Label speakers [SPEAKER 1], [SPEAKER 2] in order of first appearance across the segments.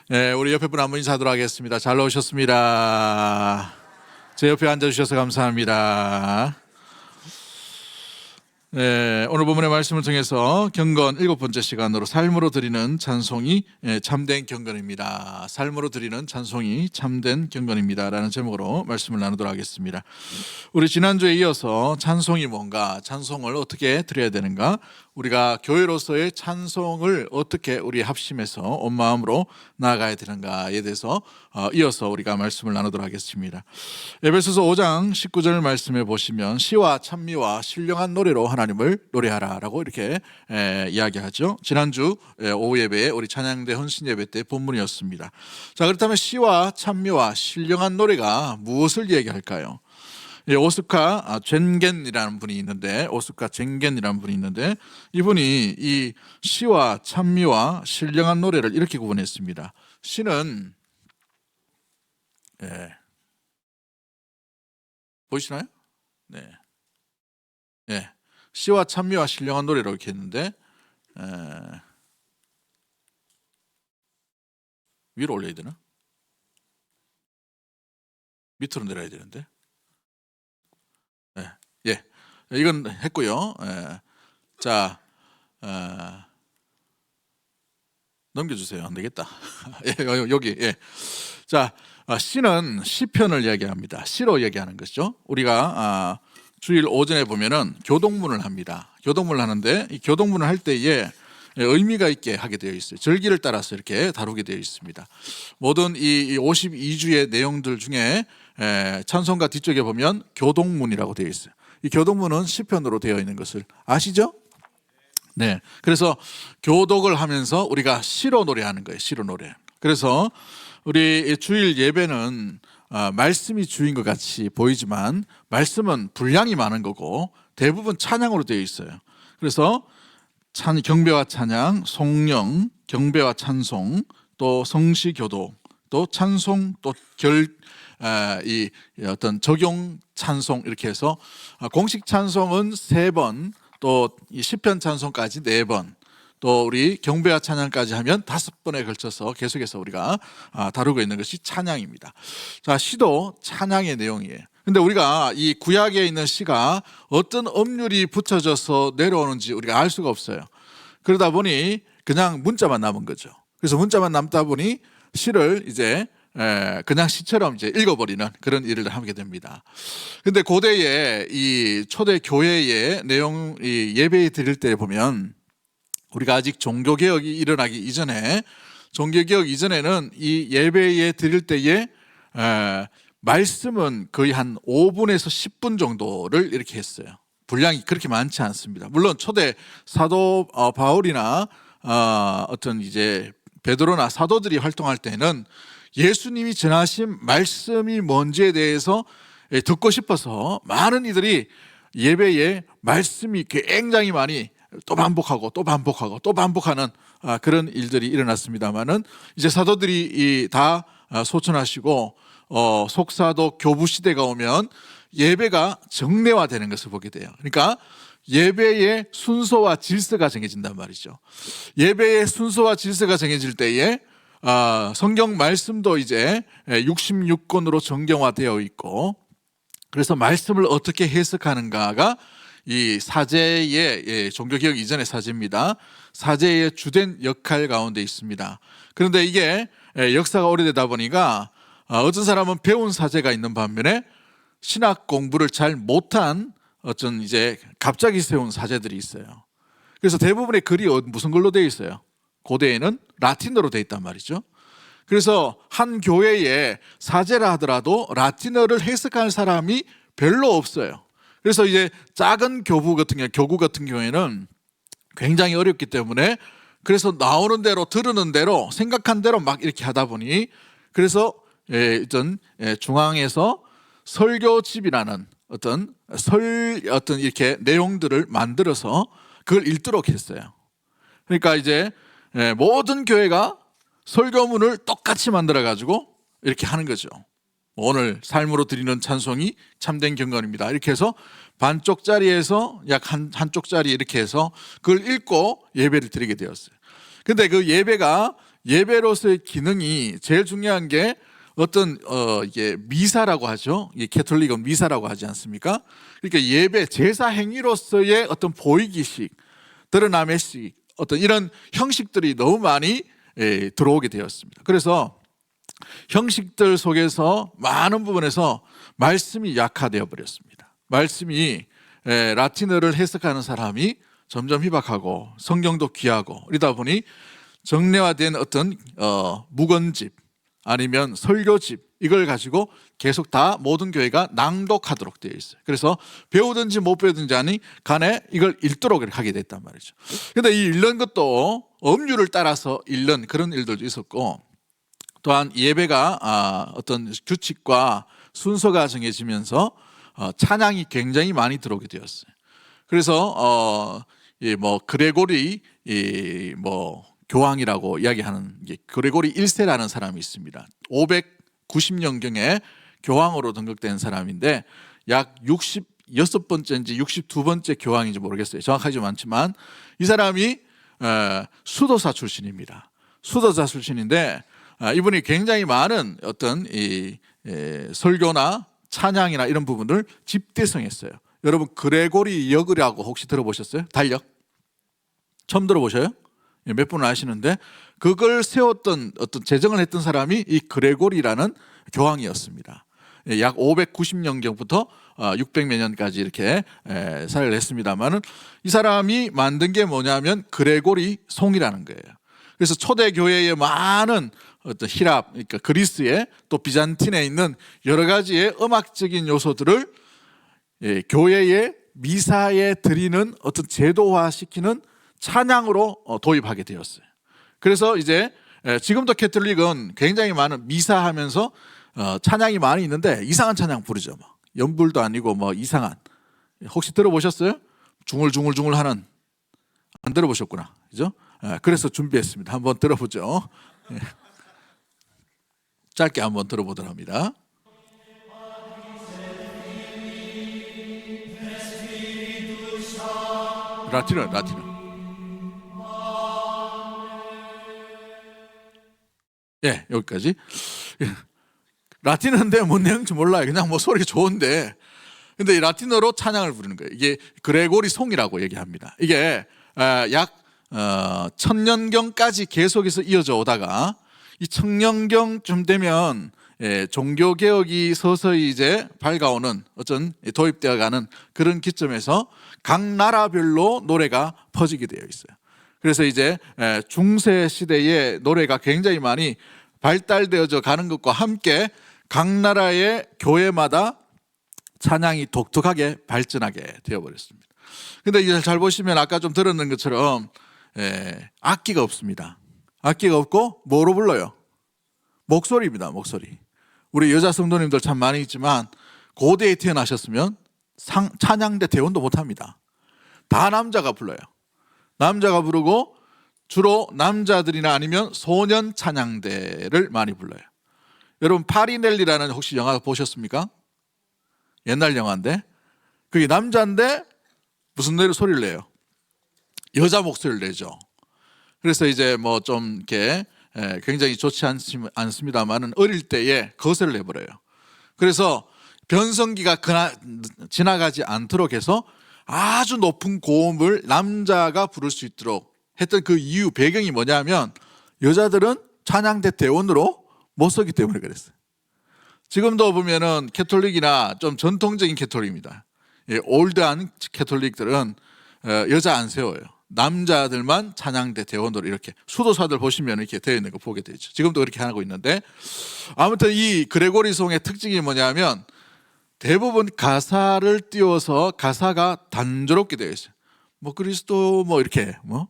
[SPEAKER 1] 네, 우리 옆에 분 한번 인사하도록 하겠습니다. 잘 오셨습니다. 제 옆에 앉아주셔서 감사합니다. 네, 오늘 본문의 말씀을 통해서 경건 7번째 시간으로 삶으로 드리는 찬송이 참된 경건입니다. 삶으로 드리는 찬송이 참된 경건입니다 라는 제목으로 말씀을 나누도록 하겠습니다. 우리 지난주에 이어서 찬송이 뭔가, 찬송을 어떻게 드려야 되는가, 우리가 교회로서의 찬송을 어떻게 우리 합심해서 온 마음으로 나아가야 되는가에 대해서 이어서 우리가 말씀을 나누도록 하겠습니다. 에베소서 5장 19절 말씀에 보시면 시와 찬미와 신령한 노래로 하나님을 노래하라라고 이렇게 이야기하죠. 지난주 오후 예배에 우리 찬양대 헌신 예배 때 본문이었습니다. 자, 그렇다면 시와 찬미와 신령한 노래가 무엇을 얘기할까요? 오스카 젠겐이라는 분이 있는데, 이분이 이 시와 찬미와 신령한 노래를 이렇게 구분했습니다. 시는 보이시나요? 네. 시와 찬미와 신령한 노래로 이렇게 했는데, 위로 올려야 되나? 밑으로 내려야 되는데. 이건 했고요. 자, 넘겨주세요. 안 되겠다. 여기. 자, 시는 시편을 얘기합니다. 시로 얘기하는 것이죠. 우리가 주일 오전에 보면은 교동문을 합니다. 교동문을 하는데 이 교동문을 할 때에 의미가 있게 하게 되어 있어요. 절기를 따라서 이렇게 다루게 되어 있습니다. 모든 이 52주의 내용들 중에 찬송가 뒤쪽에 보면 교동문이라고 되어 있어요. 이 교동문은 시편으로 되어 있는 것을 아시죠? 네. 그래서 교독을 하면서 우리가 시로 노래하는 거예요. 시로 노래. 그래서 우리 주일 예배는 말씀이 주인 것 같이 보이지만 말씀은 분량이 많은 거고 대부분 찬양으로 되어 있어요. 그래서 경배와 찬양, 송영, 경배와 찬송, 또 성시교독, 또 찬송, 또 이 어떤 적용 찬송 이렇게 해서 공식 찬송은 3번, 또 이 시편 찬송까지 4번, 또 우리 경배와 찬양까지 하면 5번에 걸쳐서 계속해서 우리가 다루고 있는 것이 찬양입니다. 자, 시도 찬양의 내용이에요. 근데 우리가 이 구약에 있는 시가 어떤 엄률이 붙여져서 내려오는지 우리가 알 수가 없어요. 그러다 보니 그냥 문자만 남은 거죠. 그래서 문자만 남다 보니 시를 이제 그냥 시처럼 이제 읽어버리는 그런 일을 하게 됩니다. 근데 고대에 이 초대 교회의 내용, 이 예배 드릴 때 보면 우리가 아직 종교개혁이 일어나기 이전에, 종교개혁 이전에는 이 예배에 드릴 때에 말씀은 거의 한 5분에서 10분 정도를 이렇게 했어요. 분량이 그렇게 많지 않습니다. 물론 초대 사도 바울이나 어떤 이제 베드로나 사도들이 활동할 때는 예수님이 전하신 말씀이 뭔지에 대해서 듣고 싶어서 많은 이들이 예배에 말씀이 굉장히 많이 또 반복하고 또 반복하고 또 반복하는 그런 일들이 일어났습니다만은 이제 사도들이 다 소천하시고 속사도 교부 시대가 오면 예배가 정례화되는 것을 보게 돼요. 그러니까 예배의 순서와 질서가 정해진단 말이죠. 예배의 순서와 질서가 정해질 때에 성경 말씀도 이제 66권으로 정경화되어 있고, 그래서 말씀을 어떻게 해석하는가가 이 사제의 종교개혁 이전의 사제입니다. 사제의 주된 역할 가운데 있습니다. 그런데 이게 역사가 오래되다 보니까 어떤 사람은 배운 사제가 있는 반면에 신학 공부를 잘 못한 어떤 이제 갑자기 세운 사제들이 있어요. 그래서 대부분의 글이 무슨 걸로 되어 있어요? 고대에는 라틴어로 되어 있단 말이죠. 그래서 한 교회에 사제라 하더라도 라틴어를 해석할 사람이 별로 없어요. 그래서 이제 작은 교구 같은 경우에는 굉장히 어렵기 때문에 그래서 나오는 대로 들으는 대로 생각한 대로 막 이렇게 하다 보니 그래서 어떤 중앙에서 설교집이라는 어떤 이렇게 내용들을 만들어서 그걸 읽도록 했어요. 그러니까 이제 모든 교회가 설교문을 똑같이 만들어 가지고 이렇게 하는 거죠. 오늘 삶으로 드리는 찬송이 참된 경건입니다. 이렇게 해서 반쪽짜리에서 약 한쪽짜리 이렇게 해서 그걸 읽고 예배를 드리게 되었어요. 근데 그 예배가 예배로서의 기능이 제일 중요한 게 어떤 이게 미사라고 하죠. 이 캐톨릭은 미사라고 하지 않습니까? 그러니까 예배 제사 행위로서의 어떤 보이기식, 드러남의식, 어떤 이런 형식들이 너무 많이 들어오게 되었습니다. 그래서 형식들 속에서 많은 부분에서 말씀이 약화되어 버렸습니다. 말씀이 라틴어를 해석하는 사람이 점점 희박하고 성경도 귀하고 이러다 보니 정례화된 어떤 묵언집 아니면 설교집 이걸 가지고 계속 다 모든 교회가 낭독하도록 되어 있어요. 그래서 배우든지 못 배우든지 하니 간에 이걸 읽도록 하게 됐단 말이죠. 그런데 이 읽는 것도 엄류를 따라서 읽는 그런 일들도 있었고, 또한 예배가 어떤 규칙과 순서가 정해지면서 찬양이 굉장히 많이 들어오게 되었어요. 그래서 뭐 그레고리 뭐 교황이라고 이야기하는 그레고리 1세라는 사람이 있습니다. 590년경에 교황으로 등극된 사람인데 약 66번째인지 62번째 교황인지 모르겠어요. 정확하지 않지만 이 사람이 수도사 출신입니다. 수도사 출신인데 이분이 굉장히 많은 어떤 설교나 찬양이나 이런 부분을 집대성했어요. 여러분 그레고리 역이라고 혹시 들어보셨어요? 달력? 처음 들어보셔요? 몇 분은 아시는데 그걸 세웠던 어떤 제정을 했던 사람이 이 그레고리라는 교황이었습니다. 약 590년경부터 600몇 년까지 이렇게 사역을 했습니다만은 이 사람이 만든 게 뭐냐면 그레고리 송이라는 거예요. 그래서 초대 교회의 많은 어떤 히랍, 그러니까 그리스에 또 비잔틴에 있는 여러 가지의 음악적인 요소들을 교회의 미사에 드리는 어떤 제도화시키는 찬양으로 도입하게 되었어요. 그래서 이제 지금도 캐톨릭은 굉장히 많은 미사하면서 찬양이 많이 있는데 이상한 찬양 부르죠. 뭐 연불도 아니고 뭐 이상한. 혹시 들어보셨어요? 중얼중얼중얼 하는. 안 들어보셨구나. 그죠? 그래서 준비했습니다. 한번 들어보죠. 짧게 한번 들어보도록 합니다. 라틴어. 예, 여기까지. 라틴어인데 뭔 내용인지 몰라요. 그냥 뭐 소리 좋은데. 근데 이 라틴어로 찬양을 부르는 거예요. 이게 그레고리 송이라고 얘기합니다. 이게 약 1000년경까지 계속해서 이어져 오다가 이 1000년경쯤 되면 종교개혁이 서서히 이제 밝아오는 어떤 도입되어가는 그런 기점에서 각 나라별로 노래가 퍼지게 되어 있어요. 그래서 이제 중세 시대에 노래가 굉장히 많이 발달되어져 가는 것과 함께 각 나라의 교회마다 찬양이 독특하게 발전하게 되어버렸습니다. 근데 이제 잘 보시면 아까 좀 들었는 것처럼 악기가 없습니다. 악기가 없고 뭐로 불러요? 목소리입니다. 목소리. 우리 여자 성도님들 참 많이 있지만 고대에 태어나셨으면 찬양대 대원도 못합니다. 다 남자가 불러요. 남자가 부르고 주로 남자들이나 아니면 소년 찬양대를 많이 불러요. 여러분 파리넬리라는 혹시 영화 보셨습니까? 옛날 영화인데 그게 남자인데 무슨 소리를 내요? 여자 목소리를 내죠. 그래서 이제 뭐 좀 이렇게 굉장히 좋지 않습니다만은 어릴 때에 거세를 내버려요. 그래서 변성기가 지나가지 않도록 해서 아주 높은 고음을 남자가 부를 수 있도록 했던 그 이유 배경이 뭐냐면 여자들은 찬양대 대원으로 못 서기 때문에 그랬어요. 지금도 보면은 캐톨릭이나 좀 전통적인 캐톨릭입니다. 올드한 캐톨릭들은 여자 안 세워요. 남자들만 찬양대 대원으로 이렇게 수도사들 보시면 이렇게 되어 있는 거 보게 되죠. 지금도 그렇게 하고 있는데 아무튼 이 그레고리송의 특징이 뭐냐면 대부분 가사를 띄워서 가사가 단조롭게 되어 있어요. 뭐 그리스도 뭐 이렇게 뭐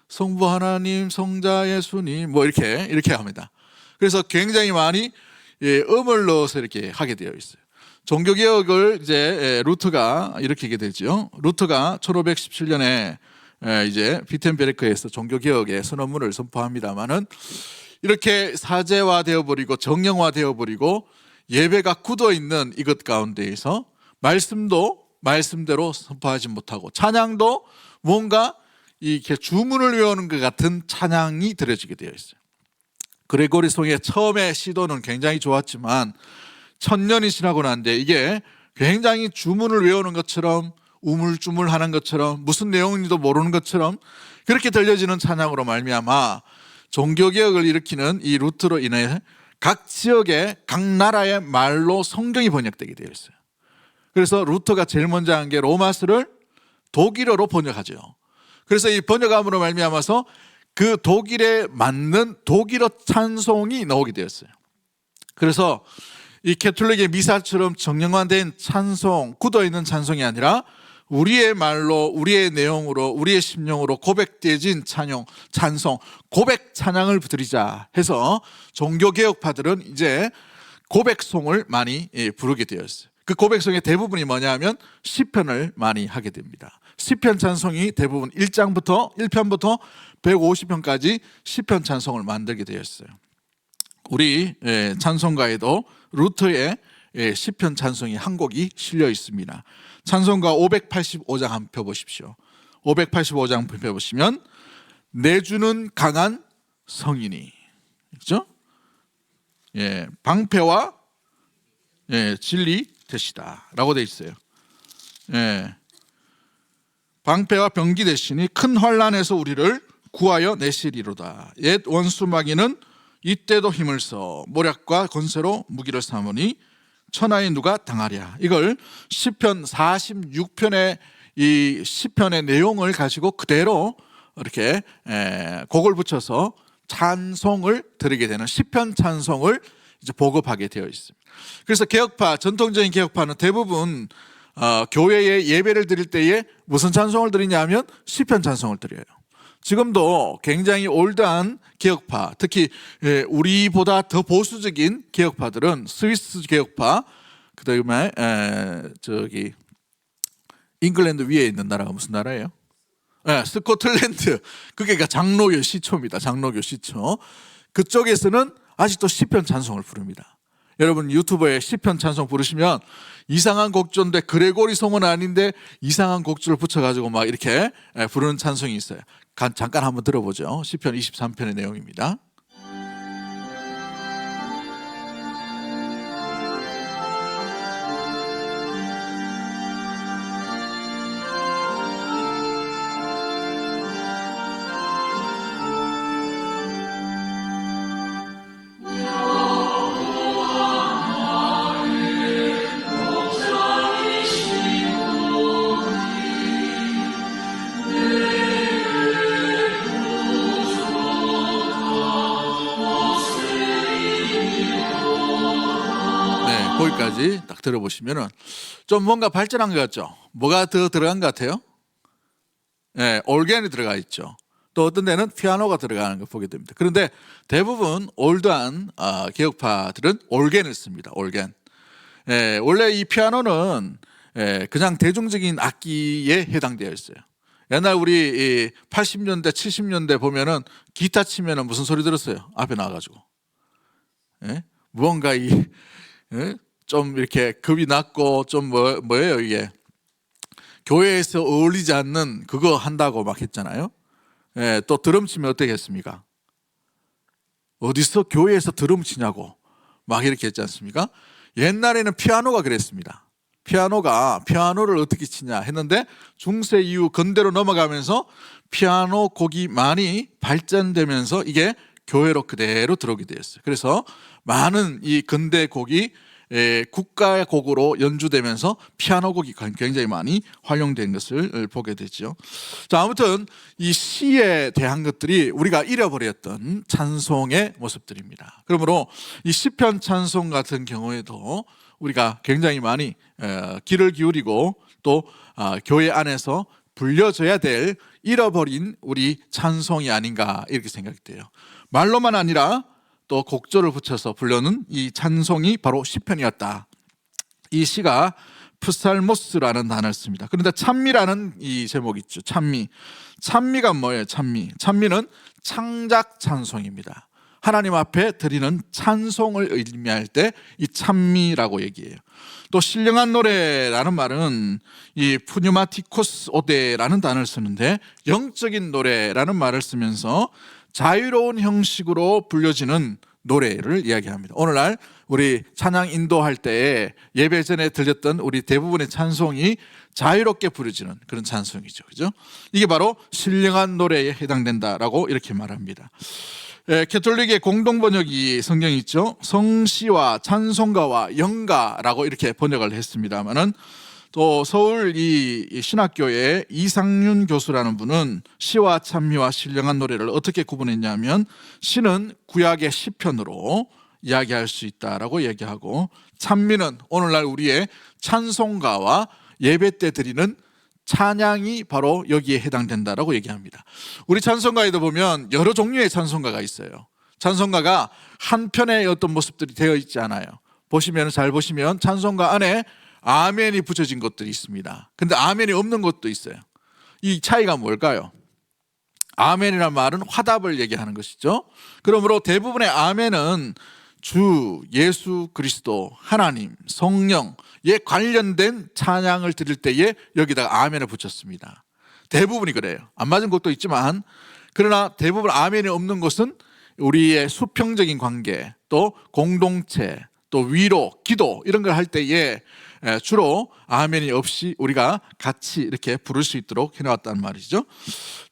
[SPEAKER 1] 성부 하나님 성자 예수님 뭐 이렇게 합니다. 그래서 굉장히 많이 음을 넣어서 이렇게 하게 되어 있어요. 종교개혁을 이제 루터가 일으키게 되죠. 루터가 1517년에 이제 비텐베르크에서 종교개혁의 선언문을 선포합니다만은 이렇게 사제화되어 버리고 정령화되어 버리고 예배가 굳어 있는 이것 가운데에서 말씀도 말씀대로 선포하지 못하고 찬양도 뭔가 이렇게 주문을 외우는 것 같은 찬양이 드려지게 되어 있어요. 그레고리송의 처음에 시도는 굉장히 좋았지만 1000년이 지나고 난데 이게 굉장히 주문을 외우는 것처럼 우물쭈물하는 것처럼 무슨 내용인지도 모르는 것처럼 그렇게 들려지는 찬양으로 말미암아 종교개혁을 일으키는 이 루트로 인해 각 지역의 각 나라의 말로 성경이 번역되게 되어 있어요. 그래서 루터가 제일 먼저 한 게 로마서를 독일어로 번역하죠. 그래서 이 번역함으로 말미암아서 그 독일에 맞는 독일어 찬송이 나오게 되었어요. 그래서 이 캐톨릭의 미사처럼 정형화된 찬송, 굳어있는 찬송이 아니라 우리의 말로, 우리의 내용으로, 우리의 심령으로 고백되어진 찬송, 고백 찬양을 드리자 해서 종교개혁파들은 이제 고백송을 많이 부르게 되었어요. 그 고백송의 대부분이 뭐냐 하면 시편을 많이 하게 됩니다. 시편 찬송이 대부분 1편부터 150편까지 시편 찬송을 만들게 되었어요. 우리 찬송가에도 루터의 시편 찬송이 한 곡이 실려 있습니다. 찬송가 585장 한번 펴보십시오. 585장 펴보시면 내주는 강한 성인이, 그렇죠? 방패와 진리 되시다 라고 되어 있어요. 방패와 병기 되시니 큰 환난에서 우리를 구하여 내시리로다. 옛 원수 마귀는 이때도 힘을 써 모략과 권세로 무기를 삼으니 천하에 누가 당하랴. 이걸 시편 46편의 이 시편의 내용을 가지고 그대로 이렇게 곡을 붙여서 찬송을 드리게 되는 시편 찬송을 이제 보급하게 되어 있습니다. 그래서 개혁파, 전통적인 개혁파는 대부분 교회에 예배를 드릴 때에 무슨 찬송을 드리냐 하면 시편 찬송을 드려요. 지금도 굉장히 올드한 개혁파, 특히 우리보다 더 보수적인 개혁파들은 스위스 개혁파, 그다음에 저기 잉글랜드 위에 있는 나라가 무슨 나라예요? 스코틀랜드. 그게 장로교 시초입니다. 장로교 시초. 그쪽에서는 아직도 시편 찬송을 부릅니다. 여러분 유튜브에 시편 찬송 부르시면 이상한 곡조인데 그레고리 송은 아닌데 이상한 곡조를 붙여가지고 막 이렇게 부르는 찬송이 있어요. 잠깐 한번 들어보죠. 시편 23편의 내용입니다. 거기까지 딱 들어보시면은 좀 뭔가 발전한 것 같죠? 뭐가 더 들어간 것 같아요? 올겐이 들어가 있죠. 또 어떤 데는 피아노가 들어가는 걸 보게 됩니다. 그런데 대부분 올드한 개혁파들은 올겐을 씁니다. 올겐. 원래 이 피아노는 그냥 대중적인 악기에 해당되어 있어요. 옛날 우리 80년대, 70년대 보면은 기타 치면은 무슨 소리 들었어요? 앞에 나와가지고. 무언가 좀 이렇게 급이 낮고 좀 뭐예요 이게? 교회에서 어울리지 않는 그거 한다고 막 했잖아요. 또 드럼 치면 어떻게 했습니까? 어디서 교회에서 드럼 치냐고 막 이렇게 했지 않습니까? 옛날에는 피아노가 그랬습니다. 피아노를 어떻게 치냐 했는데 중세 이후 근대로 넘어가면서 피아노 곡이 많이 발전되면서 이게 교회로 그대로 들어오게 되었어요. 그래서 많은 이 근대 곡이 국가의 곡으로 연주되면서 피아노 곡이 굉장히 많이 활용된 것을 보게 되죠. 자, 아무튼 이 시에 대한 것들이 우리가 잃어버렸던 찬송의 모습들입니다. 그러므로 이 시편 찬송 같은 경우에도 우리가 굉장히 많이 귀를 기울이고 또 교회 안에서 불려져야 될 잃어버린 우리 찬송이 아닌가 이렇게 생각이 돼요. 말로만 아니라 또 곡조를 붙여서 부르는 이 찬송이 바로 시편이었다. 이 시가 프살모스라는 단어를 씁니다. 그런데 찬미라는 이 제목이 있죠. 찬미가 뭐예요? 찬미는 창작 찬송입니다. 하나님 앞에 드리는 찬송을 의미할 때 이 찬미라고 얘기해요. 또 신령한 노래라는 말은 이 푸뉴마티코스 오데라는 단어를 쓰는데 영적인 노래라는 말을 쓰면서 자유로운 형식으로 불려지는 노래를 이야기합니다. 오늘날 우리 찬양 인도할 때에 예배 전에 들렸던 우리 대부분의 찬송이 자유롭게 부르지는 그런 찬송이죠. 그죠? 이게 바로 신령한 노래에 해당된다라고 이렇게 말합니다. 캐톨릭의 공동 번역이 성경이 있죠. 성시와 찬송가와 영가라고 이렇게 번역을 했습니다만은 또 서울 이 신학교의 이상윤 교수라는 분은 시와 찬미와 신령한 노래를 어떻게 구분했냐면 시는 구약의 시편으로 이야기할 수 있다라고 얘기하고 찬미는 오늘날 우리의 찬송가와 예배 때 드리는 찬양이 바로 여기에 해당된다라고 얘기합니다. 우리 찬송가에도 보면 여러 종류의 찬송가가 있어요. 찬송가가 한 편의 어떤 모습들이 되어 있지 않아요. 잘 보시면 찬송가 안에 아멘이 붙여진 것들이 있습니다. 근데 아멘이 없는 것도 있어요. 이 차이가 뭘까요? 아멘이라는 말은 화답을 얘기하는 것이죠. 그러므로 대부분의 아멘은 주, 예수 그리스도, 하나님, 성령에 관련된 찬양을 드릴 때에 여기다가 아멘을 붙였습니다. 대부분이 그래요. 안 맞은 것도 있지만 그러나 대부분 아멘이 없는 것은 우리의 수평적인 관계, 또 공동체, 또 위로, 기도 이런 걸 할 때에 주로 아멘이 없이 우리가 같이 이렇게 부를 수 있도록 해놓았단 말이죠.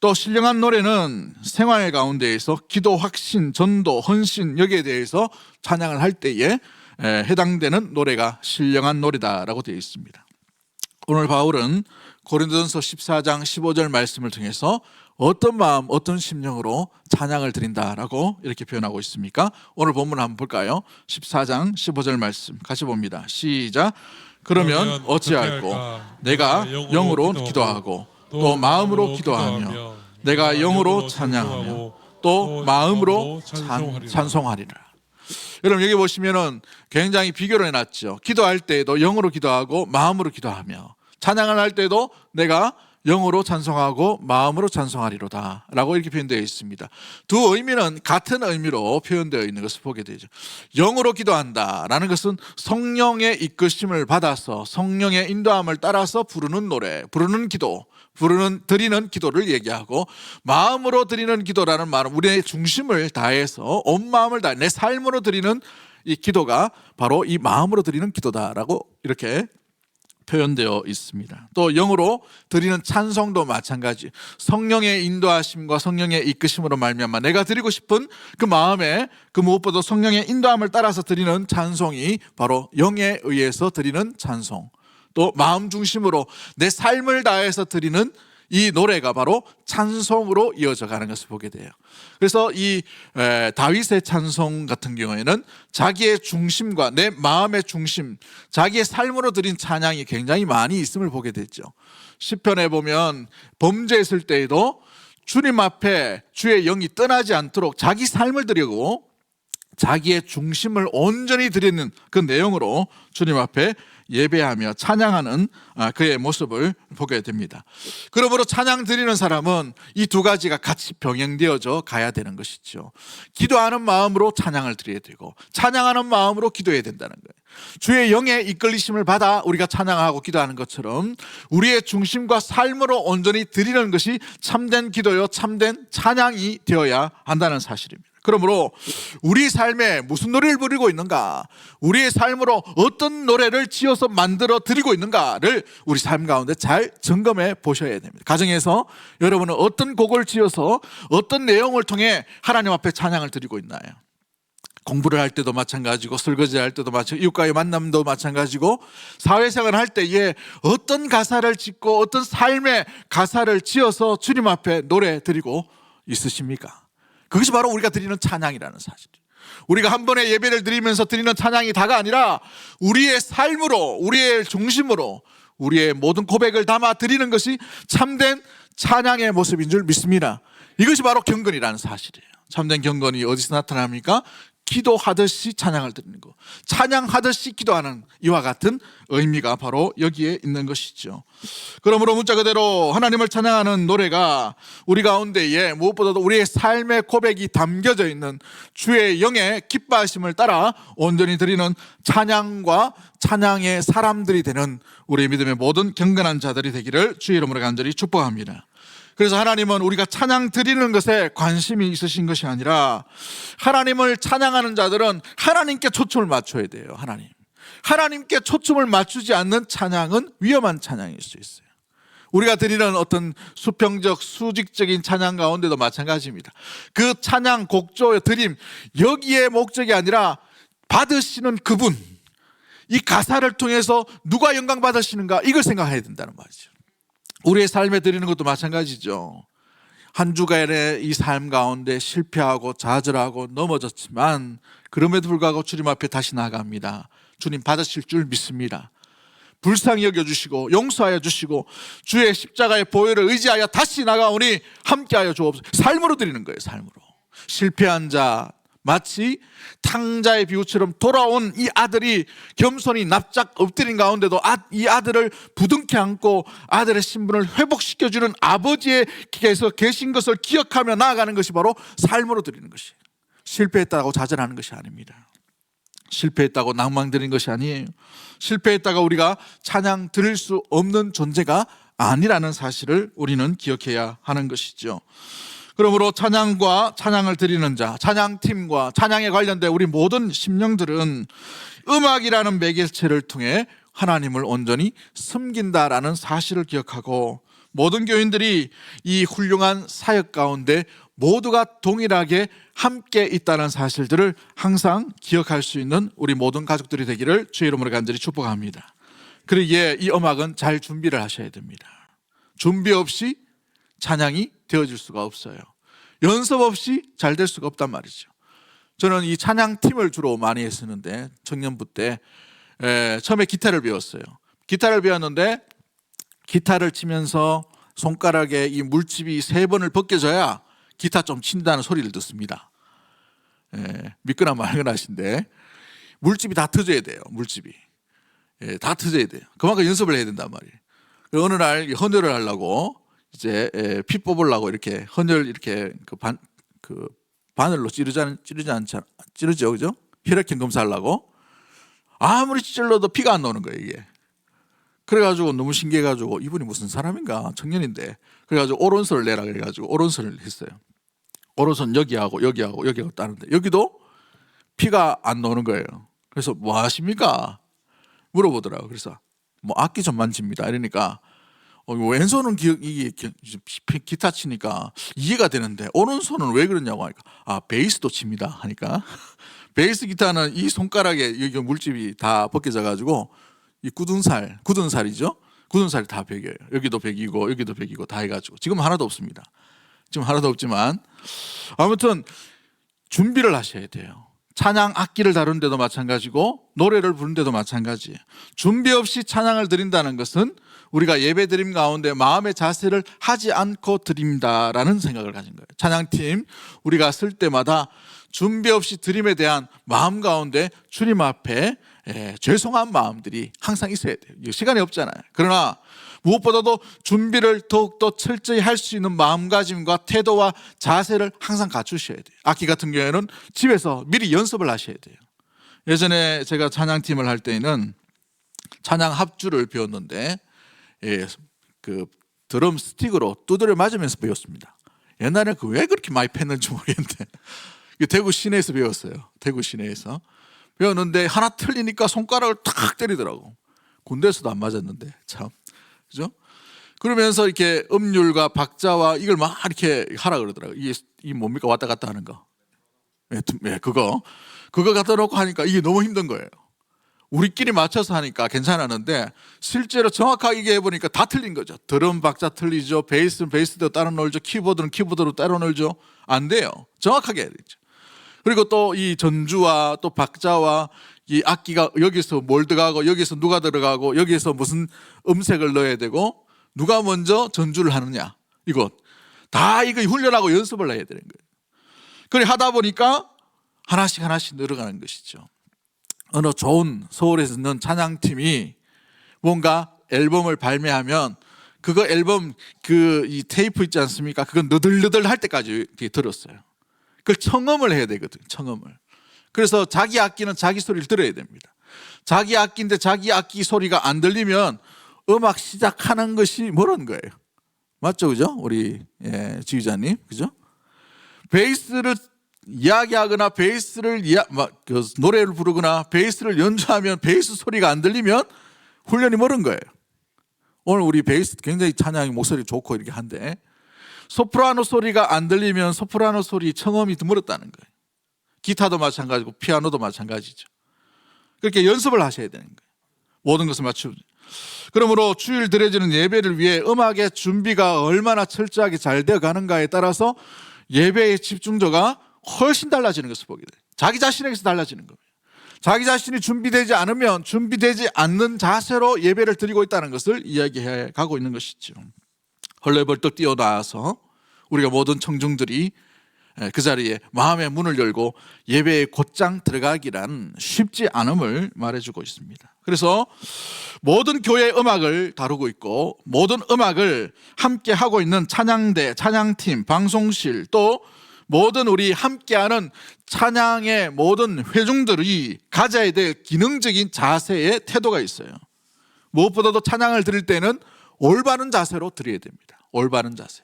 [SPEAKER 1] 또 신령한 노래는 생활 가운데에서 기도, 확신, 전도, 헌신 여기에 대해서 찬양을 할 때에 해당되는 노래가 신령한 노래다라고 되어 있습니다. 오늘 바울은 고린도전서 14장 15절 말씀을 통해서 어떤 마음, 어떤 심령으로 찬양을 드린다라고 이렇게 표현하고 있습니까? 오늘 본문 한번 볼까요? 14장 15절 말씀 같이 봅니다. 시작. 그러면 어찌할꼬 내가 영으로 기도하고 또 마음으로 기도하며 내가 영으로 찬양하며 또 마음으로 찬송하리라. 여러분 여기 보시면은 굉장히 비교를 해놨죠. 기도할 때에도 영으로 기도하고 마음으로 기도하며 찬양을 할 때도 내가 영으로 찬송하고 마음으로 찬송하리로다 라고 이렇게 표현되어 있습니다. 두 의미는 같은 의미로 표현되어 있는 것을 보게 되죠. 영으로 기도한다라는 것은 성령의 이끄심을 받아서 성령의 인도함을 따라서 부르는 노래, 부르는 기도, 드리는 기도를 얘기하고, 마음으로 드리는 기도라는 말은 우리의 중심을 다해서 온 마음을 다해 내 삶으로 드리는 이 기도가 바로 이 마음으로 드리는 기도다라고 이렇게 표현되어 있습니다. 또 영으로 드리는 찬송도 마찬가지. 성령의 인도하심과 성령의 이끄심으로 말미암아 내가 드리고 싶은 그 마음에 그 무엇보다 성령의 인도함을 따라서 드리는 찬송이 바로 영에 의해서 드리는 찬송. 또 마음 중심으로 내 삶을 다해서 드리는 이 노래가 바로 찬송으로 이어져 가는 것을 보게 돼요. 그래서 이 다윗의 찬송 같은 경우에는 자기의 중심과 내 마음의 중심, 자기의 삶으로 드린 찬양이 굉장히 많이 있음을 보게 되죠. 시편에 보면 범죄했을 때에도 주님 앞에 주의 영이 떠나지 않도록 자기 삶을 드리고 자기의 중심을 온전히 드리는 그 내용으로 주님 앞에 예배하며 찬양하는 그의 모습을 보게 됩니다. 그러므로 찬양 드리는 사람은 이 두 가지가 같이 병행되어져 가야 되는 것이죠. 기도하는 마음으로 찬양을 드려야 되고 찬양하는 마음으로 기도해야 된다는 거예요. 주의 영의 이끌리심을 받아 우리가 찬양하고 기도하는 것처럼 우리의 중심과 삶으로 온전히 드리는 것이 참된 기도요 참된 찬양이 되어야 한다는 사실입니다. 그러므로 우리 삶에 무슨 노래를 부르고 있는가, 우리의 삶으로 어떤 노래를 지어서 만들어 드리고 있는가를 우리 삶 가운데 잘 점검해 보셔야 됩니다. 가정에서 여러분은 어떤 곡을 지어서 어떤 내용을 통해 하나님 앞에 찬양을 드리고 있나요? 공부를 할 때도 마찬가지고, 설거지 할 때도 마찬가지고, 이웃과의 만남도 마찬가지고, 사회생활을 할 때에 어떤 가사를 짓고 어떤 삶의 가사를 지어서 주님 앞에 노래 드리고 있으십니까? 그것이 바로 우리가 드리는 찬양이라는 사실이에요. 우리가 한 번에 예배를 드리면서 드리는 찬양이 다가 아니라 우리의 삶으로, 우리의 중심으로 우리의 모든 고백을 담아 드리는 것이 참된 찬양의 모습인 줄 믿습니다. 이것이 바로 경건이라는 사실이에요. 참된 경건이 어디서 나타납니까? 기도하듯이 찬양을 드리는 것, 찬양하듯이 기도하는 이와 같은 의미가 바로 여기에 있는 것이죠. 그러므로 문자 그대로 하나님을 찬양하는 노래가 우리 가운데에 무엇보다도 우리의 삶의 고백이 담겨져 있는 주의 영의 기뻐하심을 따라 온전히 드리는 찬양과 찬양의 사람들이 되는 우리 믿음의 모든 경건한 자들이 되기를 주의 이름으로 간절히 축복합니다. 그래서 하나님은 우리가 찬양 드리는 것에 관심이 있으신 것이 아니라 하나님을 찬양하는 자들은 하나님께 초점을 맞춰야 돼요. 하나님께 초점을 맞추지 않는 찬양은 위험한 찬양일 수 있어요. 우리가 드리는 어떤 수평적 수직적인 찬양 가운데도 마찬가지입니다. 그 찬양 곡조의 드림, 여기에 목적이 아니라 받으시는 그분, 이 가사를 통해서 누가 영광 받으시는가, 이걸 생각해야 된다는 말이죠. 우리의 삶에 드리는 것도 마찬가지죠. 한 주간의 이 삶 가운데 실패하고 좌절하고 넘어졌지만 그럼에도 불구하고 주님 앞에 다시 나아갑니다. 주님 받으실 줄 믿습니다. 불쌍히 여겨주시고 용서하여 주시고 주의 십자가의 보혈을 의지하여 다시 나가오니 함께하여 주옵소서. 삶으로 드리는 거예요. 삶으로. 실패한 자, 마치 탕자의 비유처럼 돌아온 이 아들이 겸손히 납작 엎드린 가운데도 이 아들을 부둥켜 안고 아들의 신분을 회복시켜주는 아버지께서 계신 것을 기억하며 나아가는 것이 바로 삶으로 드리는 것이에요. 실패했다고 좌절하는 것이 아닙니다. 실패했다고 낭망 드리는 것이 아니에요. 실패했다가 우리가 찬양 드릴 수 없는 존재가 아니라는 사실을 우리는 기억해야 하는 것이죠. 그러므로 찬양과 찬양을 드리는 자, 찬양팀과 찬양에 관련된 우리 모든 심령들은 음악이라는 매개체를 통해 하나님을 온전히 섬긴다라는 사실을 기억하고 모든 교인들이 이 훌륭한 사역 가운데 모두가 동일하게 함께 있다는 사실들을 항상 기억할 수 있는 우리 모든 가족들이 되기를 주의 이름으로 간절히 축복합니다. 그러기에 이 음악은 잘 준비를 하셔야 됩니다. 준비 없이 찬양이 되어질 수가 없어요. 연습 없이 잘 될 수가 없단 말이죠. 저는 이 찬양팀을 주로 많이 했었는데 청년부 때 처음에 기타를 배웠어요. 기타를 배웠는데 기타를 치면서 손가락에 이 물집이 3번을 벗겨져야 기타 좀 친다는 소리를 듣습니다. 믿거나 말거나 하신데 물집이 다 터져야 돼요. 물집이 다 터져야 돼요. 그만큼 연습을 해야 된단 말이에요. 어느 날 헌혈을 하려고 이제 피 뽑으려고 이렇게 헌혈 이렇게 그 바늘로 찌르죠, 그죠? 혈액형 검사하려고 아무리 찔러도 피가 안 나오는 거예요, 이게. 그래가지고 너무 신기해가지고 이분이 무슨 사람인가, 청년인데. 그래가지고 오른손을 내라 그래가지고 오른손을 했어요. 오른손 여기하고 따는데 여기도 피가 안 나오는 거예요. 그래서 뭐 하십니까? 물어보더라고요. 그래서 뭐 악기 좀 만집니다. 이러니까 왼손은 이게 기타 치니까 이해가 되는데 오른손은 왜 그러냐고 하니까 베이스도 칩니다 하니까 베이스 기타는 이 손가락에 여기 물집이 다 벗겨져 가지고 이 굳은 살이죠. 굳은 살이 다 베겨요. 여기도 베기고 다 해가지고 지금 하나도 없습니다. 지금 하나도 없지만 아무튼 준비를 하셔야 돼요. 찬양 악기를 다루는데도 마찬가지고 노래를 부르는데도 마찬가지예요. 준비 없이 찬양을 드린다는 것은 우리가 예배 드림 가운데 마음의 자세를 하지 않고 드린다라는 생각을 가진 거예요. 찬양팀 우리가 쓸 때마다 준비 없이 드림에 대한 마음 가운데 주님 앞에 죄송한 마음들이 항상 있어야 돼요. 시간이 없잖아요. 그러나 무엇보다도 준비를 더욱더 철저히 할 수 있는 마음가짐과 태도와 자세를 항상 갖추셔야 돼요. 악기 같은 경우에는 집에서 미리 연습을 하셔야 돼요. 예전에 제가 찬양팀을 할 때는 찬양 합주를 배웠는데 그 드럼 스틱으로 두드려 맞으면서 배웠습니다. 옛날에 왜 그렇게 많이 팼는지 모르겠는데 대구 시내에서 배웠어요. 대구 시내에서 배웠는데 하나 틀리니까 손가락을 탁 때리더라고. 군대에서도 안 맞았는데 참, 그죠? 그러면서 이렇게 음률과 박자와 이걸 막 이렇게 하라 그러더라고. 이게 뭡니까? 왔다 갔다 하는 거. 그거 갖다 놓고 하니까 이게 너무 힘든 거예요. 우리끼리 맞춰서 하니까 괜찮았는데 실제로 정확하게 이게 해보니까 다 틀린 거죠. 드럼 박자 틀리죠. 베이스는 베이스대로 따로 놀죠. 키보드는 키보드로 따로 놀죠. 안 돼요. 정확하게 해야 되죠. 그리고 또 이 전주와 또 박자와 이 악기가 여기서 뭘 들어가고 여기서 누가 들어가고 여기서 무슨 음색을 넣어야 되고 누가 먼저 전주를 하느냐, 이거 다 이거 훈련하고 연습을 해야 되는 거예요. 그래 하다 보니까 하나씩 늘어가는 것이죠. 어느 좋은 서울에서 있는 찬양팀이 뭔가 앨범을 발매하면 그거 앨범 이 테이프 있지 않습니까? 그건 너덜너덜 할 때까지 들었어요. 그걸 청음을 해야 되거든요. 청음을. 그래서 자기 악기는 자기 소리를 들어야 됩니다. 자기 악기인데 자기 악기 소리가 안 들리면 음악 시작하는 것이 뭐라는 거예요? 맞죠, 그죠? 우리 지휘자님, 그죠? 베이스를 이야기하거나 베이스를 노래를 부르거나 베이스를 연주하면 베이스 소리가 안 들리면 훈련이 멀은 거예요. 오늘 우리 베이스 굉장히 찬양이 목소리 좋고 이렇게 한데 소프라노 소리가 안 들리면 소프라노 소리 청음이 멀었다는 거예요. 기타도 마찬가지고 피아노도 마찬가지죠. 그렇게 연습을 하셔야 되는 거예요. 모든 것을 맞추고. 그러므로 주일 드려지는 예배를 위해 음악의 준비가 얼마나 철저하게 잘 되어 가는가에 따라서 예배의 집중도가 훨씬 달라지는 것을 보게 돼요. 자기 자신에게서 달라지는 거예요. 자기 자신이 준비되지 않으면 준비되지 않는 자세로 예배를 드리고 있다는 것을 이야기해 가고 있는 것이죠. 헐레벌떡 뛰어나와서 우리가 모든 청중들이 그 자리에 마음의 문을 열고 예배에 곧장 들어가기란 쉽지 않음을 말해주고 있습니다. 그래서 모든 교회 음악을 다루고 있고 모든 음악을 함께 하고 있는 찬양대, 찬양팀, 방송실 또 모든 우리 함께하는 찬양의 모든 회중들이 가져야 될 기능적인 자세의 태도가 있어요. 무엇보다도 찬양을 드릴 때는 올바른 자세로 드려야 됩니다. 올바른 자세.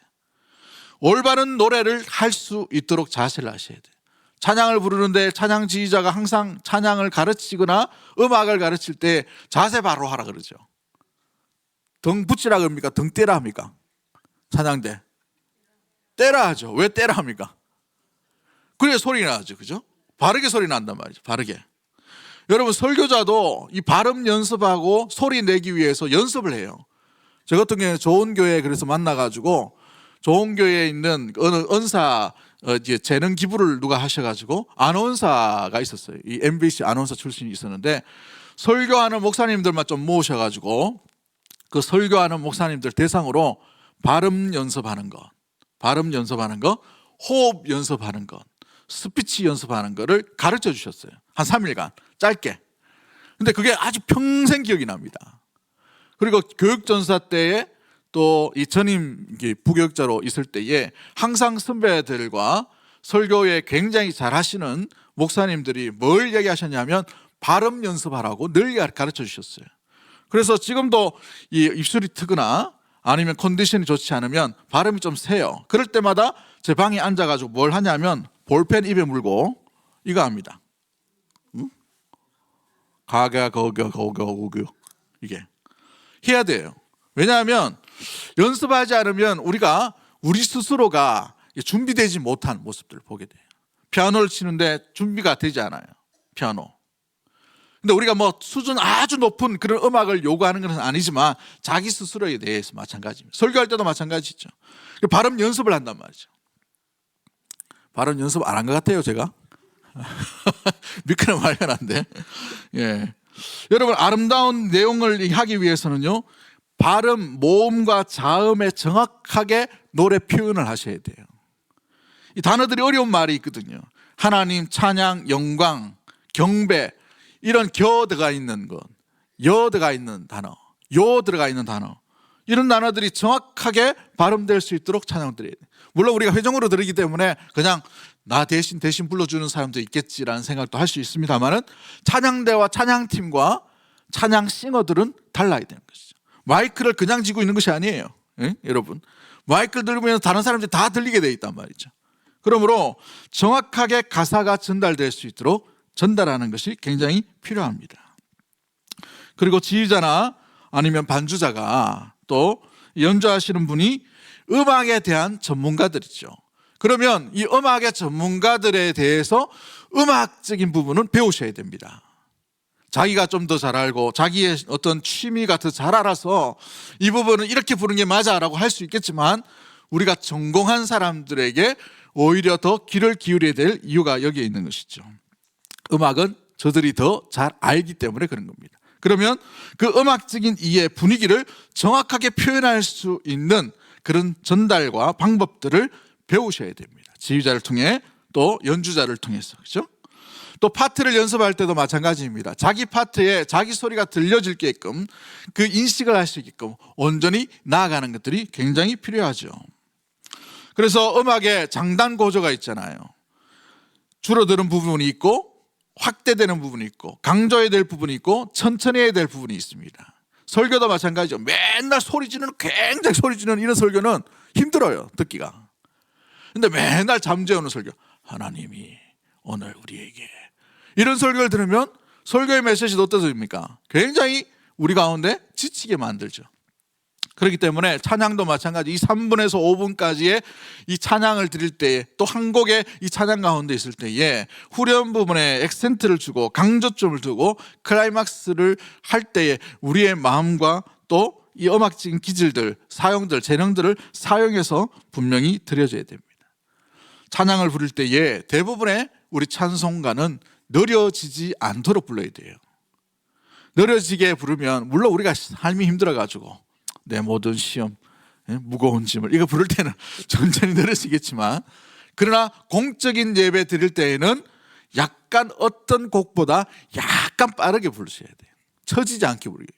[SPEAKER 1] 올바른 노래를 할 수 있도록 자세를 하셔야 돼요. 찬양을 부르는데 찬양 지휘자가 항상 찬양을 가르치거나 음악을 가르칠 때 자세 바로 하라 그러죠. 등 붙이라 그럽니까? 등 떼라 합니까? 찬양대 떼라 하죠. 왜 떼라 합니까? 그래야 소리 나죠. 그죠? 바르게 소리 난단 말이죠. 바르게. 여러분 설교자도 이 발음 연습하고 소리 내기 위해서 연습을 해요. 저 같은 경우에 좋은 교회 그래서 만나가지고 좋은 교회에 있는 어느 은사 재능 기부를 누가 하셔가지고 아나운서가 있었어요. 이 MBC 아나운서 출신이 있었는데 설교하는 목사님들만 좀 모으셔가지고 그 설교하는 목사님들 대상으로 발음 연습하는 것, 호흡 연습하는 것, 스피치 연습하는 거를 가르쳐 주셨어요. 한 3일간 짧게. 근데 그게 아주 평생 기억이 납니다. 그리고 교육전사 때에 또 이 전임 부교육자로 있을 때에 항상 선배들과 설교에 굉장히 잘하시는 목사님들이 뭘 얘기하셨냐면 발음 연습하라고 늘 가르쳐 주셨어요. 그래서 지금도 이 입술이 트거나 아니면 컨디션이 좋지 않으면 발음이 좀 새요. 그럴 때마다 제 방에 앉아가지고 뭘 하냐면 볼펜 입에 물고 이거 합니다. 응? 가가 거겨 이게 해야 돼요. 왜냐하면 연습하지 않으면 우리가 우리 스스로가 준비되지 못한 모습들을 보게 돼요. 피아노를 치는데 준비가 되지 않아요. 피아노. 근데 우리가 뭐 수준 아주 높은 그런 음악을 요구하는 것은 아니지만 자기 스스로에 대해서 마찬가지입니다. 설교할 때도 마찬가지죠. 발음 연습을 한단 말이죠. 발음 연습 안 한 것 같아요, 제가. 믿거나 말거나인데. 예. 여러분 아름다운 내용을 하기 위해서는요. 발음, 모음과 자음에 정확하게 노래 표현을 하셔야 돼요. 이 단어들이 어려운 말이 있거든요. 하나님, 찬양, 영광, 경배 이런 겨 들어가 있는 것, 여 들어가 있는 단어, 요 들어가 있는 단어 이런 단어들이 정확하게 발음될 수 있도록 찬양을 드려야 돼요. 물론 우리가 회종으로 들으기 때문에 그냥 나 대신 불러주는 사람도 있겠지라는 생각도 할 수 있습니다만은 찬양대와 찬양팀과 찬양 싱어들은 달라야 되는 것이죠. 마이크를 그냥 쥐고 있는 것이 아니에요. 예? 여러분 마이크를 들으면 다른 사람들이 다 들리게 돼 있단 말이죠. 그러므로 정확하게 가사가 전달될 수 있도록 전달하는 것이 굉장히 필요합니다. 그리고 지휘자나 아니면 반주자가 또 연주하시는 분이 음악에 대한 전문가들이죠. 그러면 이 음악의 전문가들에 대해서 음악적인 부분은 배우셔야 됩니다. 자기가 좀 더 잘 알고 자기의 어떤 취미가 더 잘 알아서 이 부분은 이렇게 부르는 게 맞아라고 할 수 있겠지만 우리가 전공한 사람들에게 오히려 더 귀를 기울여야 될 이유가 여기에 있는 것이죠. 음악은 저들이 더 잘 알기 때문에 그런 겁니다. 그러면 그 음악적인 이해 분위기를 정확하게 표현할 수 있는 그런 전달과 방법들을 배우셔야 됩니다. 지휘자를 통해 또 연주자를 통해서. 그렇죠? 또 파트를 연습할 때도 마찬가지입니다. 자기 파트에 자기 소리가 들려질게끔 그 인식을 할 수 있게끔 온전히 나아가는 것들이 굉장히 필요하죠. 그래서 음악에 장단 고조가 있잖아요. 줄어드는 부분이 있고 확대되는 부분이 있고 강조해야 될 부분이 있고 천천히 해야 될 부분이 있습니다. 설교도 마찬가지죠. 맨날 소리 지르는, 굉장히 소리 지르는 이런 설교는 힘들어요, 듣기가. 근데 맨날 잠재우는 설교, 하나님이 오늘 우리에게, 이런 설교를 들으면 설교의 메시지도 어떠십니까? 굉장히 우리 가운데 지치게 만들죠. 그렇기 때문에 찬양도 마찬가지, 이 3분에서 5분까지의 이 찬양을 드릴 때에, 또 한 곡의 이 찬양 가운데 있을 때에 후렴 부분에 액센트를 주고 강조점을 두고 클라이막스를 할 때에 우리의 마음과 또 이 음악적인 기질들, 사용들, 재능들을 사용해서 분명히 드려줘야 됩니다. 찬양을 부를 때에 대부분의 우리 찬송가는 느려지지 않도록 불러야 돼요. 느려지게 부르면, 물론 우리가 삶이 힘들어가지고 내 모든 시험, 무거운 짐을, 이거 부를 때는 천천히 느려지겠지만, 그러나 공적인 예배 드릴 때에는 약간 어떤 곡보다 약간 빠르게 부르셔야 돼요. 처지지 않게 부르게.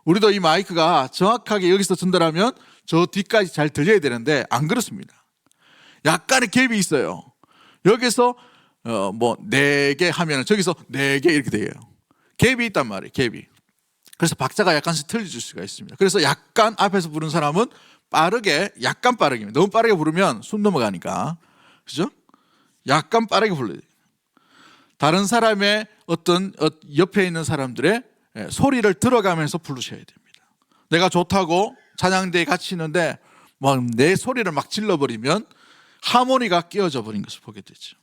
[SPEAKER 1] 우리도 이 마이크가 정확하게 여기서 전달하면 저 뒤까지 잘 들려야 되는데 안 그렇습니다. 약간의 갭이 있어요. 여기서 뭐 4개 하면 저기서 4개 이렇게 돼요. 갭이 있단 말이에요, 갭이. 그래서 박자가 약간씩 틀려질 수가 있습니다. 그래서 약간 앞에서 부른 사람은 빠르게, 약간 빠르게, 너무 빠르게 부르면 숨 넘어가니까, 그죠? 약간 빠르게 불러야 돼요. 다른 사람의 어떤 옆에 있는 사람들의 소리를 들어가면서 부르셔야 됩니다. 내가 좋다고 찬양대에 같이 있는데 막 내 소리를 막 질러버리면 하모니가 끼어져 버린 것을 보게 되죠.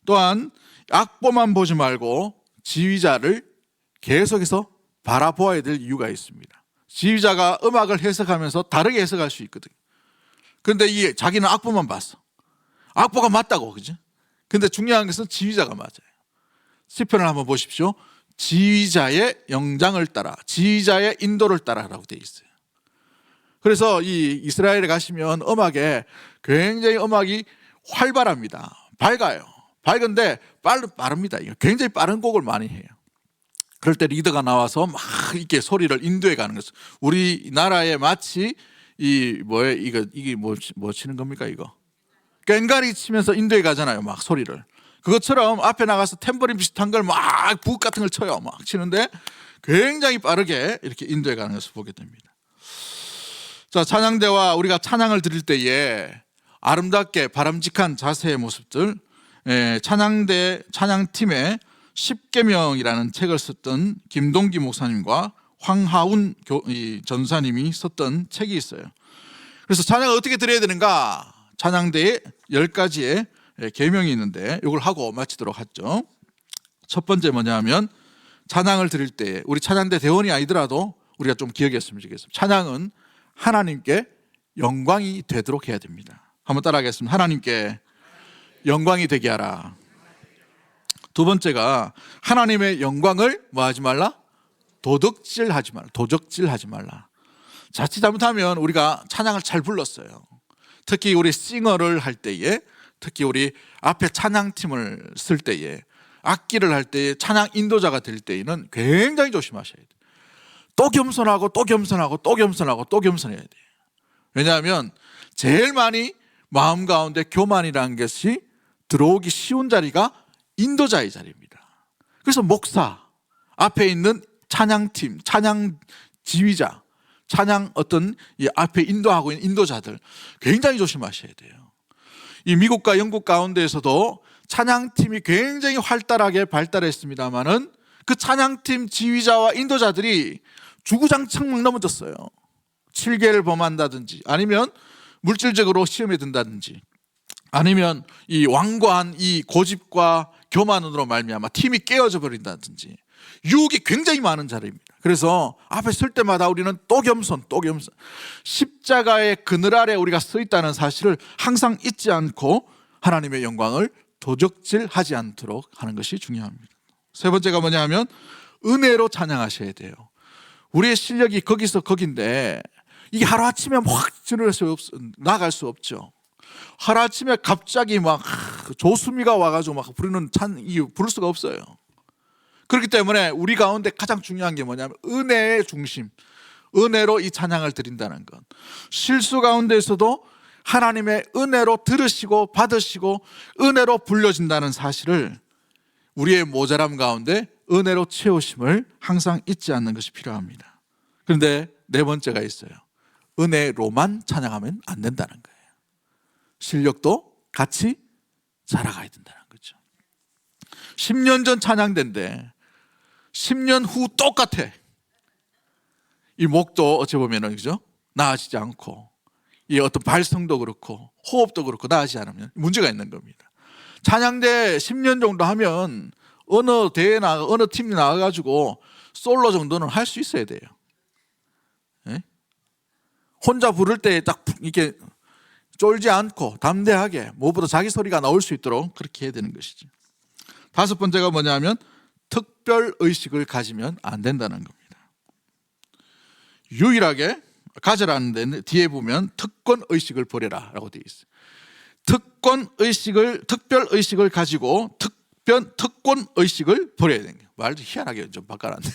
[SPEAKER 1] 또한 악보만 보지 말고 지휘자를 계속해서 바라보아야 될 이유가 있습니다. 지휘자가 음악을 해석하면서 다르게 해석할 수 있거든요. 그런데 이 자기는 악보만 봤어. 악보가 맞다고, 그죠? 근데 중요한 것은 지휘자가 맞아요. 시편을 한번 보십시오. 지휘자의 영장을 따라, 지휘자의 인도를 따라라고 되어 있어요. 그래서 이 이스라엘에 가시면 음악에 굉장히 음악이 활발합니다. 밝아요. 밝은데 빠릅니다. 굉장히 빠른 곡을 많이 해요. 그럴 때 리더가 나와서 막 이렇게 소리를 인도해 가는 거죠. 우리나라에 마치 이게 뭐 치는 겁니까, 이거? 꽹과리 치면서 인도해 가잖아요, 막 소리를. 그것처럼 앞에 나가서 탬버린 비슷한 걸 막 북 같은 걸 쳐요. 막 치는데 굉장히 빠르게 이렇게 인도해 가는 것을 보게 됩니다. 자, 찬양대와 우리가 찬양을 드릴 때에 아름답게 바람직한 자세의 모습들, 찬양대 찬양팀의 10계명이라는 책을 썼던 김동기 목사님과 황하운 전사님이 썼던 책이 있어요. 그래서 찬양을 어떻게 드려야 되는가? 찬양대에 10가지의 계명이 있는데 이걸 하고 마치도록 하죠. 첫 번째 뭐냐면, 찬양을 드릴 때 우리 찬양대 대원이 아니더라도 우리가 좀 기억했으면 좋겠습니다. 찬양은 하나님께 영광이 되도록 해야 됩니다. 한번 따라하겠습니다. 하나님께 영광이 되게 하라. 두 번째가 하나님의 영광을 뭐 하지 말라? 도적질하지 말라. 도적질하지 말라. 자칫 잘못하면 우리가 찬양을 잘 불렀어요. 특히 우리 싱어를 할 때에, 특히 우리 앞에 찬양팀을 쓸 때에, 악기를 할 때에, 찬양 인도자가 될 때에는 굉장히 조심하셔야 돼요. 또 겸손하고 또 겸손하고 또 겸손하고 또 겸손해야 돼요. 왜냐하면 제일 많이 마음 가운데 교만이라는 것이 들어오기 쉬운 자리가 인도자의 자리입니다. 그래서 목사, 앞에 있는 찬양팀, 찬양 지휘자, 찬양 어떤 이 앞에 인도하고 있는 인도자들 굉장히 조심하셔야 돼요. 이 미국과 영국 가운데에서도 찬양팀이 굉장히 활달하게 발달했습니다마는 그 찬양팀 지휘자와 인도자들이 주구장창 막 넘어졌어요. 7계를 범한다든지, 아니면 물질적으로 시험에 든다든지, 아니면 이 완고한 이 고집과 교만으로 말미암아 팀이 깨어져 버린다든지, 유혹이 굉장히 많은 자리입니다. 그래서 앞에 설 때마다 우리는 또 겸손, 또 겸손, 십자가의 그늘 아래 우리가 서 있다는 사실을 항상 잊지 않고 하나님의 영광을 도적질하지 않도록 하는 것이 중요합니다. 세 번째가 뭐냐 하면 은혜로 찬양하셔야 돼요. 우리의 실력이 거기서 거긴데 이게 하루아침에 확 나갈 수 없죠. 하루아침에 갑자기 막 조수미가 와가지고 막 부르는 부를 수가 없어요. 그렇기 때문에 우리 가운데 가장 중요한 게 뭐냐면 은혜의 중심, 은혜로 이 찬양을 드린다는 것. 실수 가운데에서도 하나님의 은혜로 들으시고 받으시고 은혜로 불려진다는 사실을 우리의 모자람 가운데 은혜로 채우심을 항상 잊지 않는 것이 필요합니다. 그런데 네 번째가 있어요. 은혜로만 찬양하면 안 된다는 거예요. 실력도 같이 자라가야 된다는 거죠. 10년 전 찬양대인데 10년 후 똑같아. 이 목도 어찌 보면은 그죠? 나아지지 않고, 이 어떤 발성도 그렇고 호흡도 그렇고 나아지지 않으면 문제가 있는 겁니다. 찬양대 10년 정도 하면 어느 대회 어느 팀이 나가가지고 솔로 정도는 할 수 있어야 돼요. 네? 혼자 부를 때 딱 이렇게 쫄지 않고 담대하게 무엇보다 자기 소리가 나올 수 있도록 그렇게 해야 되는 것이죠. 다섯 번째가 뭐냐면 특별 의식을 가지면 안 된다는 겁니다. 유일하게 가져라는 데 뒤에 보면 특권 의식을 버려라 라고 되어 있어요. 특별 의식을 가지고 특권 의식을 버려야 되는 거예요. 말도 희한하게 좀 바꿔놨네.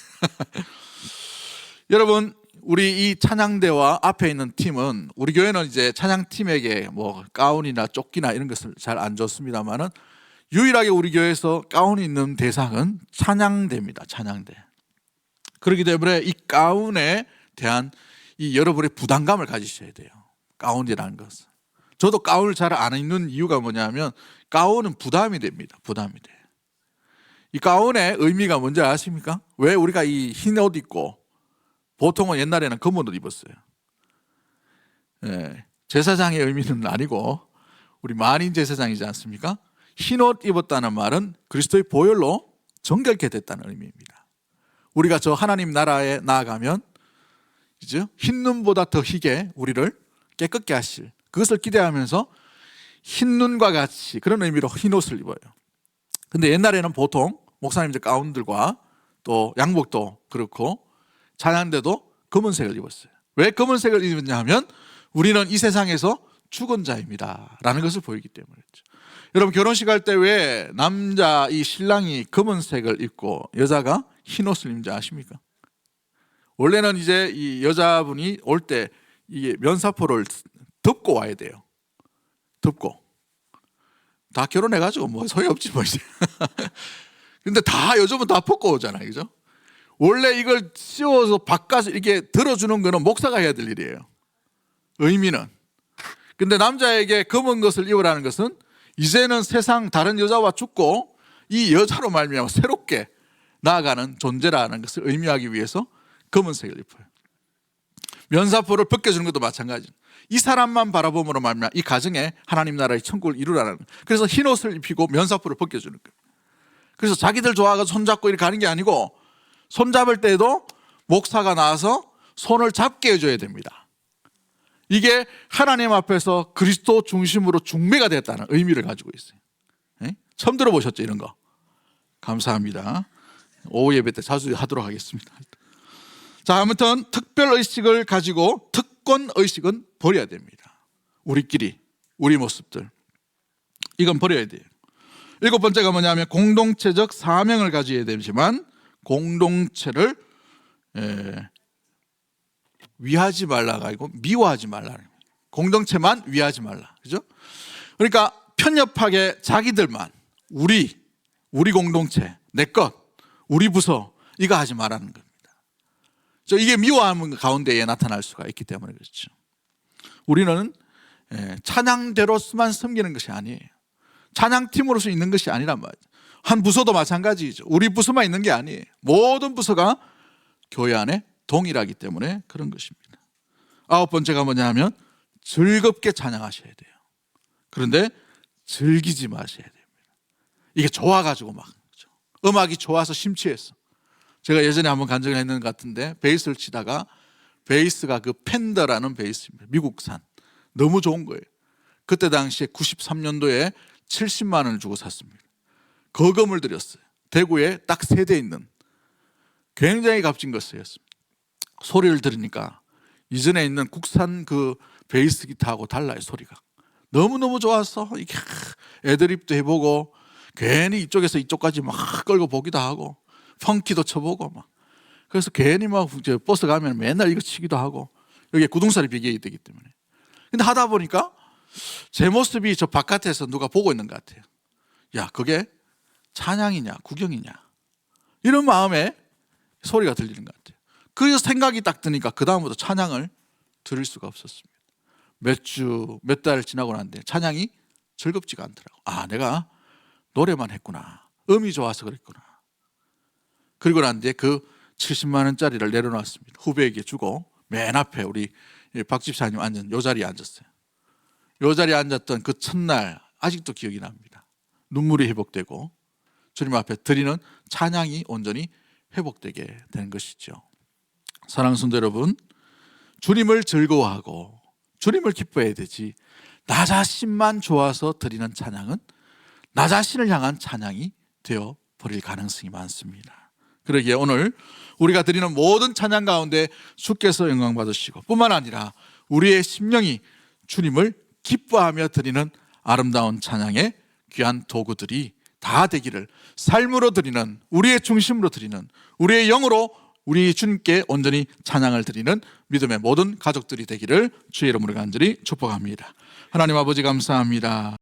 [SPEAKER 1] 여러분, 우리 이 찬양대와 앞에 있는 팀은, 우리 교회는 이제 찬양팀에게 뭐 가운이나 조끼나 이런 것을 잘 안 줬습니다만은 유일하게 우리 교회에서 가운이 있는 대상은 찬양대입니다. 찬양대. 그렇기 때문에 이 가운에 대한 이 여러분의 부담감을 가지셔야 돼요. 가운이라는 것은. 저도 가운을 잘 안 입는 이유가 뭐냐면 가운은 부담이 됩니다. 부담이 돼요. 이 가운의 의미가 뭔지 아십니까? 왜 우리가 이 흰 옷 입고, 보통은 옛날에는 검은 옷 입었어요. 예, 제사장의 의미는 아니고 우리 만인 제사장이지 않습니까? 흰 옷 입었다는 말은 그리스도의 보혈로 정결케 됐다는 의미입니다. 우리가 저 하나님 나라에 나아가면 이제 흰 눈보다 더 희게 우리를 깨끗게 하실, 그것을 기대하면서 흰 눈과 같이 그런 의미로 흰 옷을 입어요. 근데 옛날에는 보통 목사님들 가운들과 또 양복도 그렇고 찬양대도 검은색을 입었어요. 왜 검은색을 입었냐 하면 우리는 이 세상에서 죽은 자입니다 라는 것을 보이기 때문에 그렇죠. 여러분, 결혼식 할 때 왜 남자 이 신랑이 검은색을 입고 여자가 흰 옷을 입는지 아십니까? 원래는 이제 이 여자분이 올 때 이게 면사포를 덮고 와야 돼요. 덮고. 다 결혼해가지고 뭐 소용없지 뭐 이제. 근데 다 요즘은 다 벗고 오잖아요, 그죠? 원래 이걸 씌워서 바꿔서 이렇게 들어주는 거는 목사가 해야 될 일이에요. 의미는. 근데 남자에게 검은 것을 입으라는 것은 이제는 세상 다른 여자와 죽고 이 여자로 말미암아 새롭게 나아가는 존재라는 것을 의미하기 위해서 검은색을 입어요. 면사포를 벗겨주는 것도 마찬가지죠. 이 사람만 바라봄으로 말미암아 이 가정에 하나님 나라의 천국을 이루라는 거예요. 그래서 흰 옷을 입히고 면사포를 벗겨주는 거예요. 그래서 자기들 좋아가지고 손잡고 이렇게 가는 게 아니고 손잡을 때도 목사가 나와서 손을 잡게 해줘야 됩니다. 이게 하나님 앞에서 그리스도 중심으로 중매가 됐다는 의미를 가지고 있어요. 네? 처음 들어보셨죠, 이런 거? 감사합니다. 오후 예배 때 자주 하도록 하겠습니다. 자, 아무튼 특별의식을 가지고 특권의식은 버려야 됩니다. 우리끼리, 우리 모습들. 이건 버려야 돼요. 일곱 번째가 뭐냐면 공동체적 사명을 가져야 되지만 공동체를 위하지 말라가 아니고 미워하지 말라. 공동체만 위하지 말라. 그죠? 그러니까 편협하게 자기들만 우리 공동체, 내 것, 우리 부서 이거 하지 말라는 겁니다. 이게 미워하는 가운데에 나타날 수가 있기 때문에 그렇죠. 우리는 찬양대로만 섬기는 것이 아니에요. 찬양팀으로서 있는 것이 아니란 말이에요. 한 부서도 마찬가지죠. 우리 부서만 있는 게 아니에요. 모든 부서가 교회 안에 동일하기 때문에 그런 것입니다. 아홉 번째가 뭐냐 하면 즐겁게 찬양하셔야 돼요. 그런데 즐기지 마셔야 됩니다. 이게 좋아가지고 막 그렇죠. 음악이 좋아서 심취했어. 제가 예전에 한번 간 적이 있는 것 같은데 베이스를 치다가 베이스가 그 펜더라는 베이스입니다. 미국산. 너무 좋은 거예요. 그때 당시에 93년도에 70만 원을 주고 샀습니다. 거금을 들였어요. 대구에 딱 3대 있는 굉장히 값진 것이었습니다. 소리를 들으니까 이전에 있는 국산 그 베이스 기타하고 달라요. 소리가 너무너무 좋았어. 이게 애드립도 해보고 괜히 이쪽에서 이쪽까지 막 끌고 보기도 하고 펑키도 쳐보고 막. 그래서 괜히 막 버스 가면 맨날 이거 치기도 하고 여기에 구동살이 비게 되기 때문에. 근데 하다 보니까 제 모습이 저 바깥에서 누가 보고 있는 것 같아요. 야, 그게 찬양이냐 구경이냐. 이런 마음에 소리가 들리는 것 같아요. 그 생각이 딱 드니까 그 다음부터 찬양을 들을 수가 없었습니다. 몇 달 지나고 났는데 찬양이 즐겁지가 않더라고. 아, 내가 노래만 했구나. 음이 좋아서 그랬구나. 그리고 난 뒤에 그 70만 원짜리를 내려놨습니다. 후배에게 주고 맨 앞에 우리 박 집사님 앉은 요 자리에 앉았어요. 요 자리에 앉았던 그 첫날 아직도 기억이 납니다. 눈물이 회복되고 주님 앞에 드리는 찬양이 온전히 회복되게 되는 것이죠. 사랑하는 성도 여러분, 주님을 즐거워하고 주님을 기뻐해야 되지, 나 자신만 좋아서 드리는 찬양은 나 자신을 향한 찬양이 되어 버릴 가능성이 많습니다. 그러기에 오늘 우리가 드리는 모든 찬양 가운데 주께서 영광 받으시고 뿐만 아니라 우리의 심령이 주님을 기뻐하며 드리는 아름다운 찬양의 귀한 도구들이 다 되기를, 삶으로 드리는, 우리의 중심으로 드리는, 우리의 영으로 우리 주님께 온전히 찬양을 드리는 믿음의 모든 가족들이 되기를 주의 이름으로 간절히 축복합니다. 하나님 아버지 감사합니다.